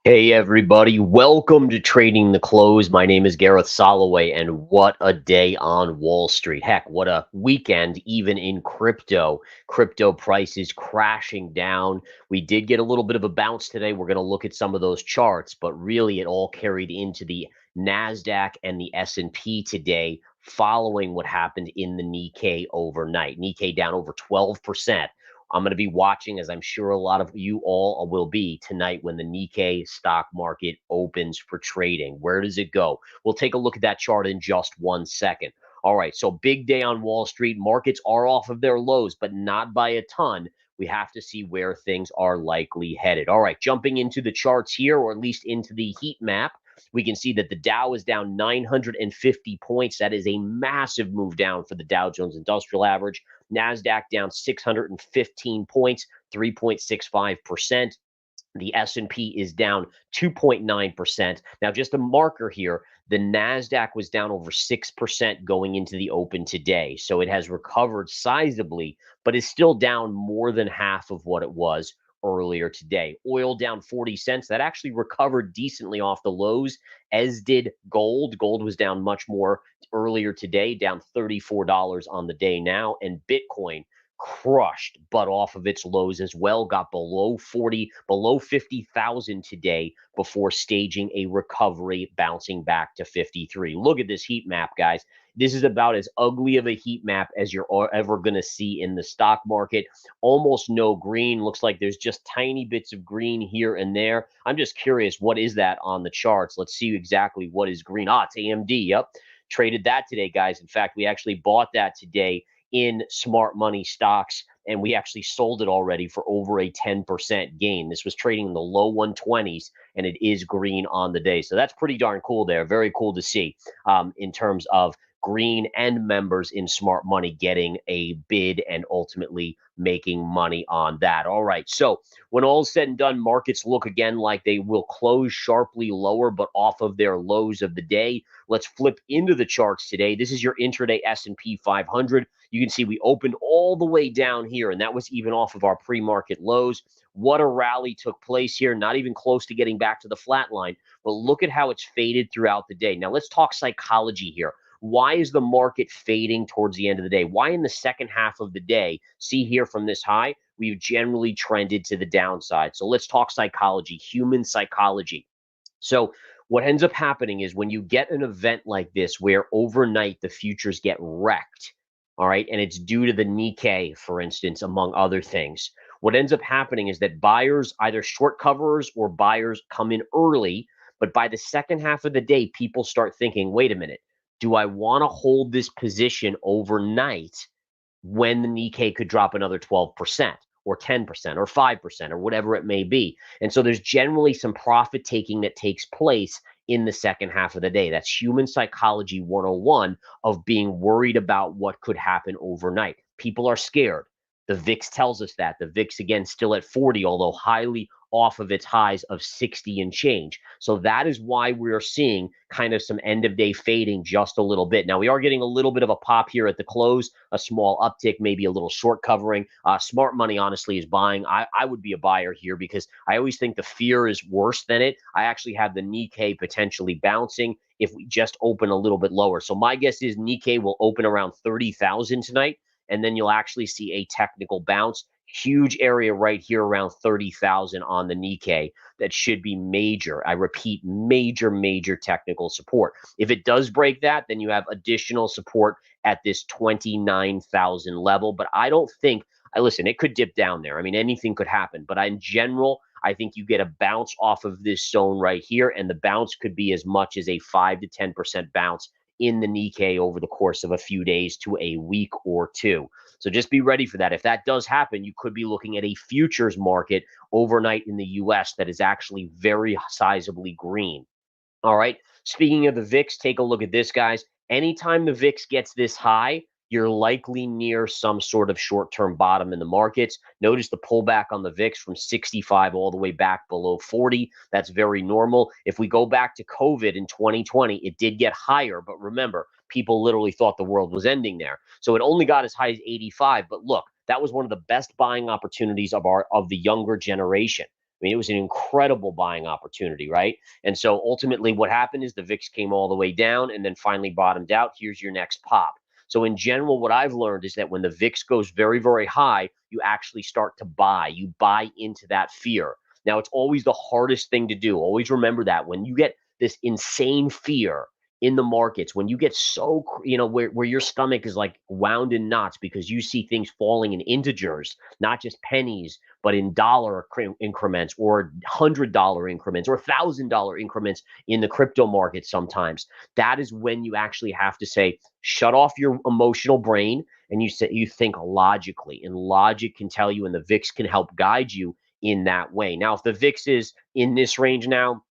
Hey everybody, welcome to Trading the Close. My name is Gareth Soloway, and what a day on Wall Street. Heck, what a weekend, even in crypto. Crypto prices crashing down. We did get a little bit of a bounce today. We're going to look at some of those charts, but really it all carried into the NASDAQ and the S&P today following what happened in the Nikkei overnight. Nikkei down over 12%. I'm going to be watching, as I'm sure a lot of you all will be tonight when the Nikkei stock market opens for trading. Where does it go? We'll take a look at that chart in just 1 second. All right, so big day on Wall Street. Markets are off of their lows, but not by a ton. We have to see where things are likely headed. All right, jumping into the charts here, or at least into the heat map, we can see that the Dow is down 950 points. That is a massive move down for the Dow Jones Industrial Average. NASDAQ down 615 points, 3.65%. The S&P is down 2.9%. Now, just a marker here, the NASDAQ was down over 6% going into the open today. So it has recovered sizably, but is still down more than half of what it was earlier today. Oil down 40 cents. That actually recovered decently off the lows, as did gold. Gold was down much more earlier today, down $34 on the day now. And Bitcoin crushed, but off of its lows as well, got below 40, below 50,000 today before staging a recovery, bouncing back to 53. Look at this heat map, guys. This is about as ugly of a heat map as you're ever going to see in the stock market. Almost no green. Looks like there's just tiny bits of green here and there. I'm just curious, what is that on the charts? Let's see exactly what is green. Ah, it's AMD. Yep. Traded that today, guys. In fact, we actually bought that today in smart money stocks, and we actually sold it already for over a 10% gain. This was trading in the low 120s, and it is green on the day. So that's pretty darn cool there. Very cool to see in terms of green and members in smart money getting a bid and ultimately making money on that. All right. So when all is said and done, markets look again like they will close sharply lower, but off of their lows of the day. Let's flip into the charts today. This is your intraday S&P 500. You can see we opened all the way down here, and that was even off of our pre-market lows. What a rally took place here, not even close to getting back to the flat line, but look at how it's faded throughout the day. Now, let's talk psychology here. Why is the market fading towards the end of the day? Why in the second half of the day, see here from this high, we've generally trended to the downside. So let's talk psychology, human psychology. So what ends up happening is when you get an event like this where overnight the futures get wrecked, all right, and it's due to the Nikkei, for instance, among other things, what ends up happening is that buyers, either short coverers or buyers, come in early. But by the second half of the day, people start thinking, wait a minute, do I want to hold this position overnight when the Nikkei could drop another 12% or 10% or 5% or whatever it may be? And so there's generally some profit taking that takes place in the second half of the day. That's human psychology 101 of being worried about what could happen overnight. People are scared. The VIX tells us that. The VIX, again, still at 40, although highly off of its highs of 60 and change. So that is why we're seeing kind of some end of day fading just a little bit. Now, we are getting a little bit of a pop here at the close, a small uptick, maybe a little short covering. Smart money, honestly, is buying. I would be a buyer here because I always think the fear is worse than it. I actually have the Nikkei potentially bouncing if we just open a little bit lower. So my guess is Nikkei will open around 30,000 tonight, and then you'll actually see a technical bounce. Huge area right here around 30,000 on the Nikkei. That should be major. I repeat, major technical support. If it does break that, then you have additional support at this 29,000 level. But I don't think, listen, it could dip down there. I mean, anything could happen. But in general, I think you get a bounce off of this zone right here, and the bounce could be as much as a 5 to 10% bounce in the Nikkei over the course of a few days to a week or two. So just be ready for that. If that does happen, you could be looking at a futures market overnight in the US that is actually very sizably green. All right. Speaking of the VIX, take a look at this, guys. Anytime the VIX gets this high, you're likely near some sort of short-term bottom in the markets. Notice the pullback on the VIX from 65 all the way back below 40. That's very normal. If we go back to COVID in 2020, it did get higher, but remember, people literally thought the world was ending there. So it only got as high as 85, but look, that was one of the best buying opportunities of the younger generation. mean, it was an incredible buying opportunity, right? And so ultimately what happened is the VIX came all the way down and then finally bottomed out. Here's your next pop. So in general, what I've learned is that when the VIX goes very, very high, you actually start to buy. You buy into that fear. Now, it's always the hardest thing to do. Always remember that when you get this insane fear in the markets, when you get so, where your stomach is like wound in knots because you see things falling in integers, not just pennies, but in dollar increments or $100 increments or $1,000 increments in the crypto market sometimes. That is when you actually have to say, shut off your emotional brain and you think logically. And logic can tell you, and the VIX can help guide you in that way. Now, if the VIX is in this range now,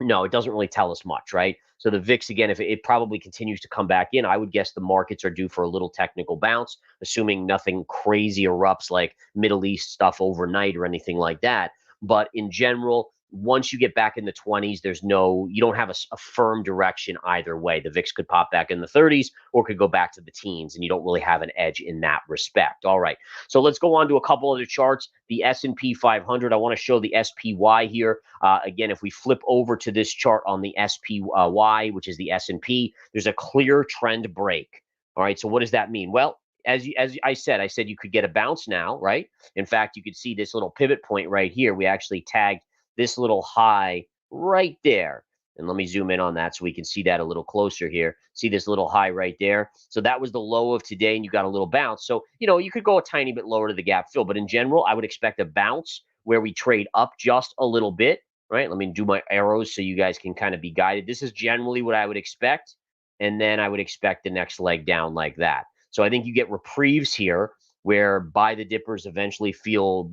no, it doesn't really tell us much, right? So the VIX, again, if it probably continues to come back in, I would guess the markets are due for a little technical bounce, assuming nothing crazy erupts like Middle East stuff overnight or anything like that. But in general, once you get back in the 20s, you don't have a firm direction either way. The VIX could pop back in the 30s or could go back to the teens, and you don't really have an edge in that respect. All right, so let's go on to a couple other charts. The S&P 500, I want to show the SPY here. Again, if we flip over to this chart on the SPY, which is the S&P, there's a clear trend break. All right, so what does that mean? Well, as I said you could get a bounce now, right? In fact, you could see this little pivot point right here. We actually tagged this little high right there. And let me zoom in on that so we can see that a little closer here. See this little high right there? So that was the low of today, and you got a little bounce. So, you could go a tiny bit lower to the gap fill, but in general, I would expect a bounce where we trade up just a little bit, right? Let me do my arrows so you guys can kind of be guided. This is generally what I would expect. And then I would expect the next leg down like that. So I think you get reprieves here where buy the dippers eventually feel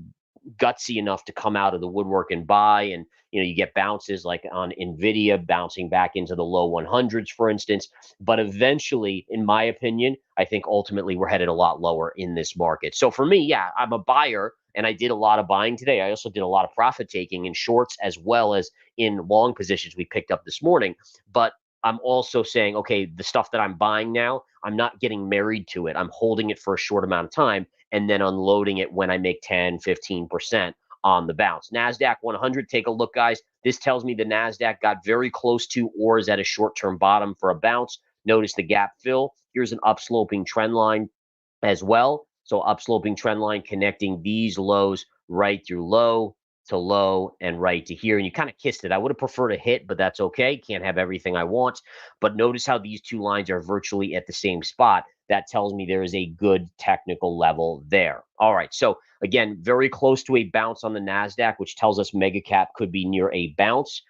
gutsy enough to come out of the woodwork and buy. And you get bounces like on Nvidia bouncing back into the low 100s, for instance. But eventually, in my opinion, I think ultimately we're headed a lot lower in this market. So for me, yeah, I'm a buyer and I did a lot of buying today. I also did a lot of profit taking in shorts as well as in long positions we picked up this morning. But I'm also saying, okay, the stuff that I'm buying now, I'm not getting married to it. I'm holding it for a short amount of time and then unloading it when I make 10, 15% on the bounce. NASDAQ 100, take a look, guys. This tells me the NASDAQ got very close to or is at a short-term bottom for a bounce. Notice the gap fill. Here's an upsloping trend line as well. So upsloping trend line connecting these lows right through low to low and right to here. And you kind of kissed it. I would have preferred a hit, but that's okay. Can't have everything I want. But notice how these two lines are virtually at the same spot. That tells me there is a good technical level there. All right. So again, very close to a bounce on the NASDAQ, which tells us mega cap could be near a bounce.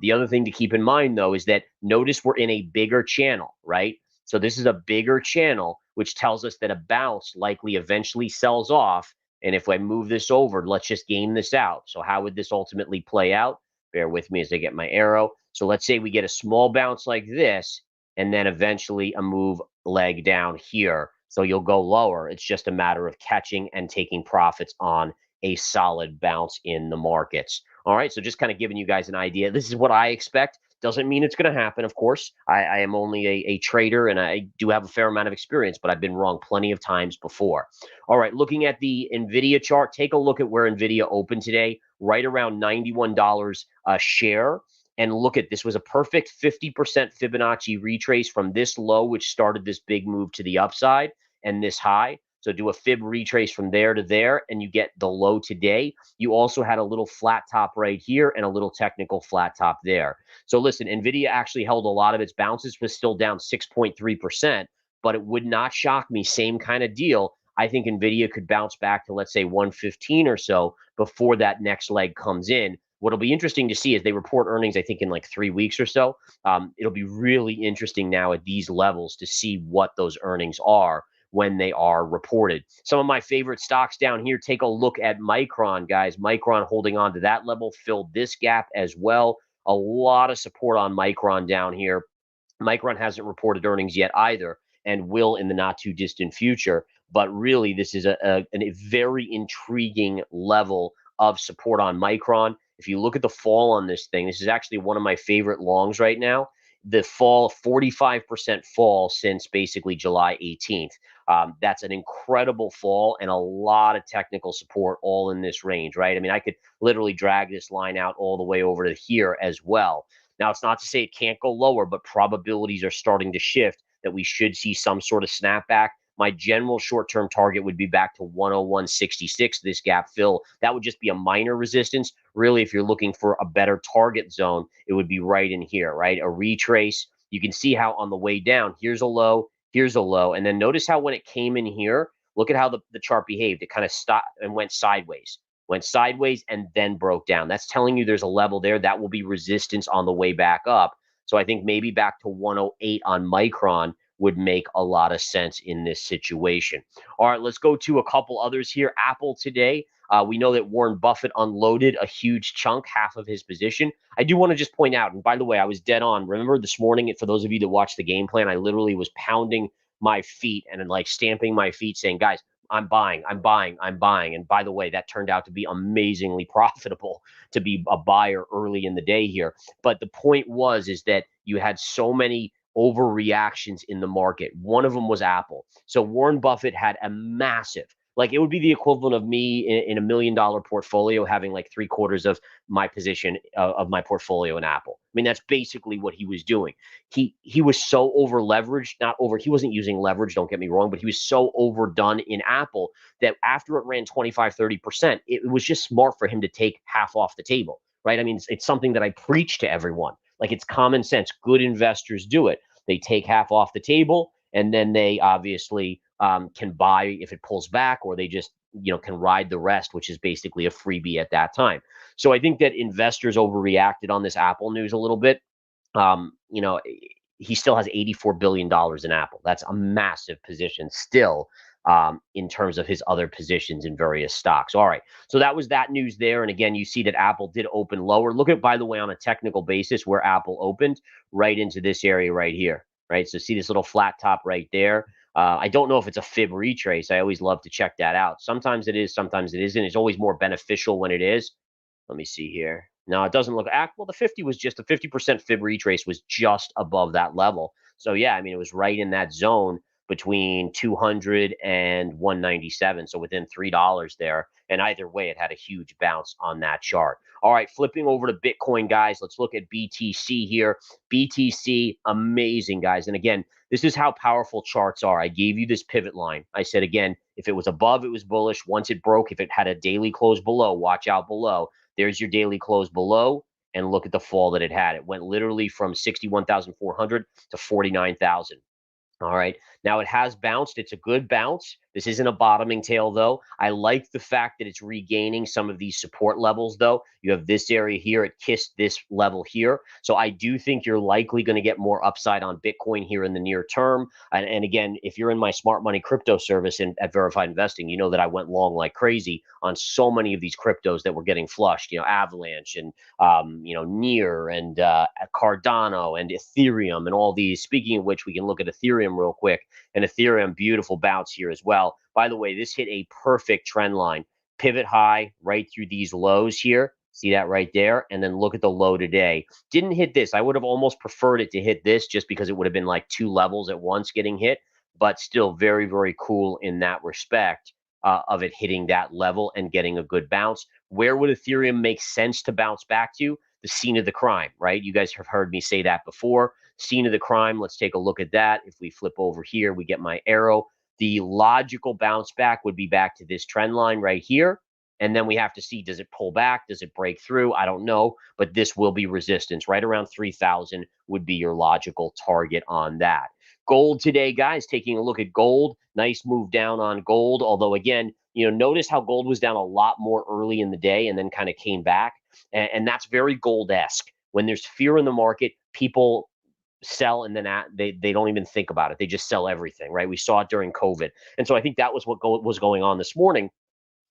The other thing to keep in mind, though, is that notice we're in a bigger channel, right? So this is a bigger channel, which tells us that a bounce likely eventually sells off. And if I move this over, let's just game this out. So how would this ultimately play out? Bear with me as I get my arrow. So let's say we get a small bounce like this, and then eventually a move leg down here. So you'll go lower. It's just a matter of catching and taking profits on a solid bounce in the markets. All right, so just kind of giving you guys an idea. This is what I expect. Doesn't mean it's going to happen, of course. I am only a trader, and I do have a fair amount of experience, but I've been wrong plenty of times before. All right, looking at the NVIDIA chart, take a look at where NVIDIA opened today, right around $91 a share. And look at this was a perfect 50% Fibonacci retrace from this low, which started this big move to the upside, and this high. So do a fib retrace from there to there, and you get the low today. You also had a little flat top right here and a little technical flat top there. So listen, NVIDIA actually held a lot of its bounces, was still down 6.3%, but it would not shock me. Same kind of deal. I think NVIDIA could bounce back to, let's say, 115 or so before that next leg comes in. What'll be interesting to see is they report earnings, I think, in like 3 weeks or so. It'll be really interesting now at these levels to see what those earnings are when they are reported. Some of my favorite stocks down here, take a look at Micron, guys. Micron holding on to that level, filled this gap as well. A lot of support on Micron down here. Micron hasn't reported earnings yet either and will in the not too distant future. But really, this is a very intriguing level of support on Micron. If you look at the fall on this thing, this is actually one of my favorite longs right now. The fall, 45% fall since basically July 18th. That's an incredible fall and a lot of technical support all in this range, right? I mean, I could literally drag this line out all the way over to here as well. Now, it's not to say it can't go lower, but probabilities are starting to shift that we should see some sort of snapback. My general short-term target would be back to 101.66, this gap fill. That would just be a minor resistance. Really, if you're looking for a better target zone, it would be right in here, right? A retrace. You can see how on the way down, here's a low. And then notice how when it came in here, look at how the chart behaved. It kind of stopped and went sideways and then broke down. That's telling you there's a level there that will be resistance on the way back up. So I think maybe back to 108 on Micron would make a lot of sense in this situation. All right, let's go to a couple others here. Apple today. We know that Warren Buffett unloaded a huge chunk, half of his position. I do want to just point out, and by the way, I was dead on. Remember this morning, for those of you that watched the game plan, I literally was pounding my feet and like stamping my feet saying, guys, I'm buying, I'm buying, I'm buying. And by the way, that turned out to be amazingly profitable to be a buyer early in the day here. But the point is that you had so many overreactions in the market. One of them was Apple. So Warren Buffett had a massive, like it would be the equivalent of me in $1 million portfolio having like 3/4 of my position of my portfolio in Apple. I mean, that's basically what he was doing. He was so over leveraged, not over, he wasn't using leverage, don't get me wrong, but he was so overdone in Apple that after it ran 25-30%, it was just smart for him to take half off the table, right? I mean, it's something that I preach to everyone. Like, it's common sense. Good investors do it. They take half off the table, and then they obviously can buy if it pulls back, or they just can ride the rest, which is basically a freebie at that time. So I think that investors overreacted on this Apple news a little bit. You know, he still has $84 billion in Apple. That's a massive position still, in terms of his other positions in various stocks. All right. So that was that news there. And again, you see that Apple did open lower. Look at, by the way, on a technical basis where Apple opened right into this area right here. Right. So see this little flat top right there. I don't know if it's a fib retrace. I always love to check that out. Sometimes it is, sometimes it isn't. It's always more beneficial when it is. Let me see here. No, it doesn't look well. The 50 was just a 50% fib retrace was just above that level. So yeah, I mean, it was right in that zone between 200 and 197. So within $3 there. And either way, it had a huge bounce on that chart. All right, flipping over to Bitcoin, guys. Let's look at BTC here. BTC, amazing, guys. And again, this is how powerful charts are. I gave you this pivot line. I said, again, if it was above, it was bullish. Once it broke, if it had a daily close below, watch out below. There's your daily close below, and look at the fall that it had. It went literally from 61,400 to 49,000. All right. Now it has bounced. It's a good bounce. This isn't a bottoming tail, though. I like the fact that it's regaining some of these support levels, though. You have this area here. It kissed this level here. So I do think you're likely going to get more upside on Bitcoin here in the near term. And again, if you're in my Smart Money crypto service at Verified Investing, you know that I went long like crazy on so many of these cryptos that were getting flushed, Avalanche and, Near and Cardano and Ethereum and all these. Speaking of which, we can look at Ethereum real quick. And Ethereum, beautiful bounce here as well. By the way, this hit a perfect trend line. Pivot high right through these lows here. See that right there? And then look at the low today. Didn't hit this. I would have almost preferred it to hit this just because it would have been like two levels at once getting hit. But still very, very cool in that respect of it hitting that level and getting a good bounce. Where would Ethereum make sense to bounce back to? The scene of the crime, right? You guys have heard me say that before. Scene of the crime. Let's take a look at that. If we flip over here, we get my arrow. The logical bounce back would be back to this trend line right here. And then we have to see, does it pull back? Does it break through? I don't know, but this will be resistance. Right around 3,000 would be your logical target on that. Gold today, guys, taking a look at gold. Nice move down on gold. Although, again, notice how gold was down a lot more early in the day and then kind of came back. And that's very gold-esque. When there's fear in the market, people sell, and then they don't even think about it. They just sell everything, right? We saw it during COVID. And so I think that was what was going on this morning.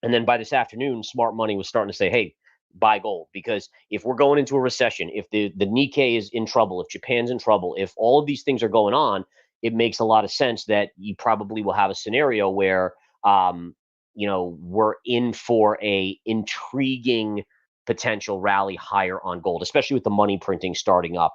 And then by this afternoon, smart money was starting to say, hey, buy gold. Because if we're going into a recession, if the Nikkei is in trouble, if Japan's in trouble, if all of these things are going on, it makes a lot of sense that you probably will have a scenario where, we're in for a intriguing potential rally higher on gold, especially with the money printing starting up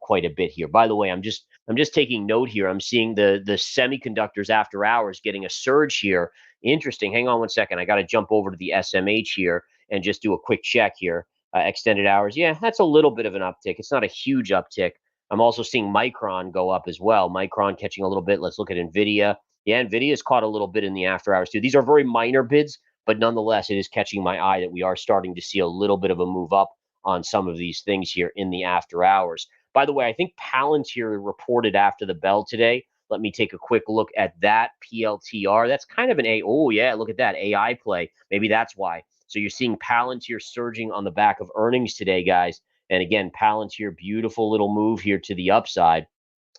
quite a bit here. By the way, I'm just taking note here. I'm seeing the semiconductors after hours getting a surge here. Interesting. Hang on one second. I got to jump over to the SMH here and just do a quick check here. Extended hours. Yeah, that's a little bit of an uptick. It's not a huge uptick. I'm also seeing Micron go up as well. Micron catching a little bit. Let's look at NVIDIA. Yeah, NVIDIA's caught a little bit in the after hours too. These are very minor bids, but nonetheless, it is catching my eye that we are starting to see a little bit of a move up on some of these things here in the after hours. By the way, I think Palantir reported after the bell today. Let me take a quick look at that PLTR. That's kind of an A. Oh, yeah, look at that AI play. Maybe that's why. So you're seeing Palantir surging on the back of earnings today, guys. And again, Palantir, beautiful little move here to the upside.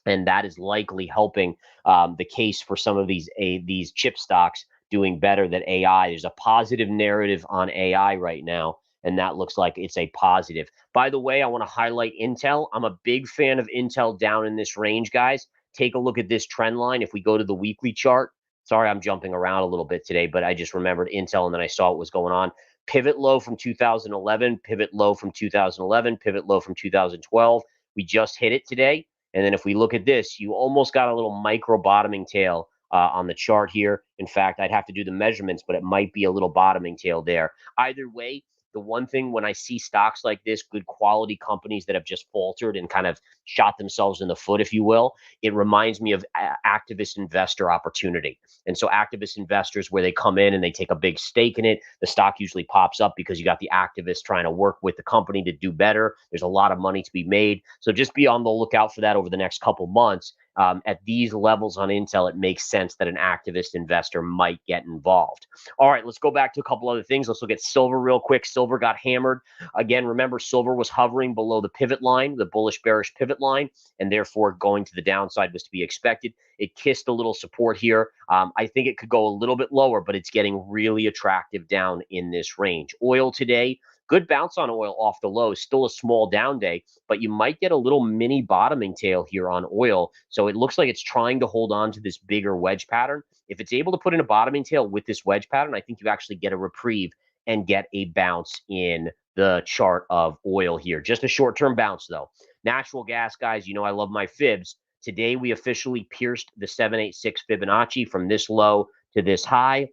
And that is likely helping the case for some of these chip stocks doing better than AI. There's a positive narrative on AI right now, and that looks like it's a positive. By the way, I want to highlight Intel. I'm a big fan of Intel down in this range, guys. Take a look at this trend line. If we go to the weekly chart, sorry, I'm jumping around a little bit today, but I just remembered Intel and then I saw what was going on. Pivot low from 2011, pivot low from 2011, pivot low from 2012. We just hit it today. And then if we look at this, you almost got a little micro bottoming tail on the chart here. In fact, I'd have to do the measurements, but it might be a little bottoming tail there. Either way, the one thing when I see stocks like this, good quality companies that have just faltered and kind of shot themselves in the foot, if you will, it reminds me of activist investor opportunity. And so activist investors, where they come in and they take a big stake in it, the stock usually pops up because you got the activists trying to work with the company to do better. There's a lot of money to be made. So just be on the lookout for that over the next couple months. At these levels on Intel, it makes sense that an activist investor might get involved. All right, let's go back to a couple other things. Let's look at silver real quick. Silver got hammered. Again, remember, silver was hovering below the pivot line, the bullish bearish pivot line, and therefore going to the downside was to be expected. It kissed a little support here. I think it could go a little bit lower, but it's getting really attractive down in this range. Oil today, good bounce on oil off the low, still a small down day, but you might get a little mini bottoming tail here on oil. So it looks like it's trying to hold on to this bigger wedge pattern. If it's able to put in a bottoming tail with this wedge pattern, I think you actually get a reprieve and get a bounce in the chart of oil here. Just a short-term bounce, though. Natural gas, guys, you know I love my fibs. Today, we officially pierced the 786 Fibonacci from this low to this high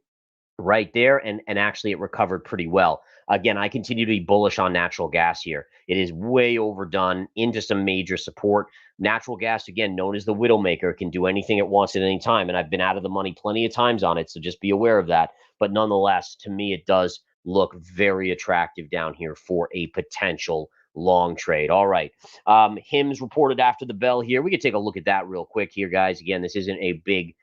right there, and actually it recovered pretty well. Again, I continue to be bullish on natural gas here. It is way overdone into some major support. Natural gas, again, known as the widowmaker, can do anything it wants at any time, and I've been out of the money plenty of times on it, so just be aware of that. But nonetheless, to me, it does look very attractive down here for a potential long trade. All right. HIMS reported after the bell here. We could take a look at that real quick here, guys. Again, this isn't a big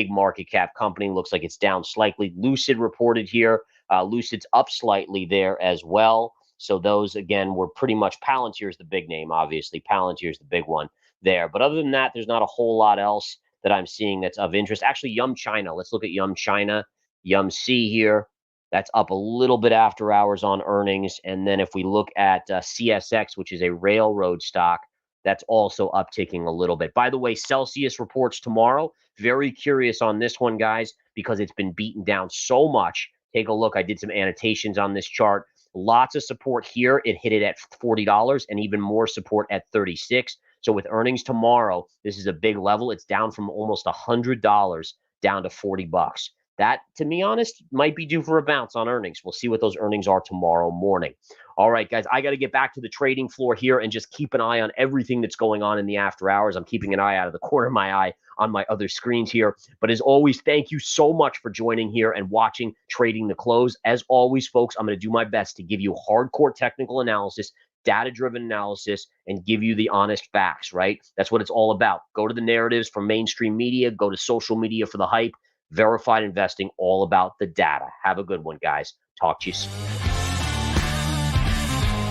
market cap company. Looks like it's down slightly. Lucid reported here. Lucid's up slightly there as well. So those, again, were pretty much Palantir's the big name, obviously. Palantir's the big one there. But other than that, there's not a whole lot else that I'm seeing that's of interest. Actually, Yum China. Let's look at Yum China. Yum C here. That's up a little bit after hours on earnings. And then if we look at CSX, which is a railroad stock, that's also upticking a little bit. By the way, Celsius reports tomorrow. Very curious on this one, guys, because it's been beaten down so much. Take a look. I did some annotations on this chart. Lots of support here. It hit it at $40 and even more support at 36. So with earnings tomorrow, this is a big level. It's down from almost $100 down to $40. That, to be honest, might be due for a bounce on earnings. We'll see what those earnings are tomorrow morning. All right, guys, I got to get back to the trading floor here and just keep an eye on everything that's going on in the after hours. I'm keeping an eye out of the corner of my eye on my other screens here. But as always, thank you so much for joining here and watching Trading the Close. As always, folks, I'm going to do my best to give you hardcore technical analysis, data-driven analysis, and give you the honest facts, right? That's what it's all about. Go to the narratives from mainstream media, go to social media for the hype. Verified investing, all about the data. Have a good one, guys. Talk to you soon.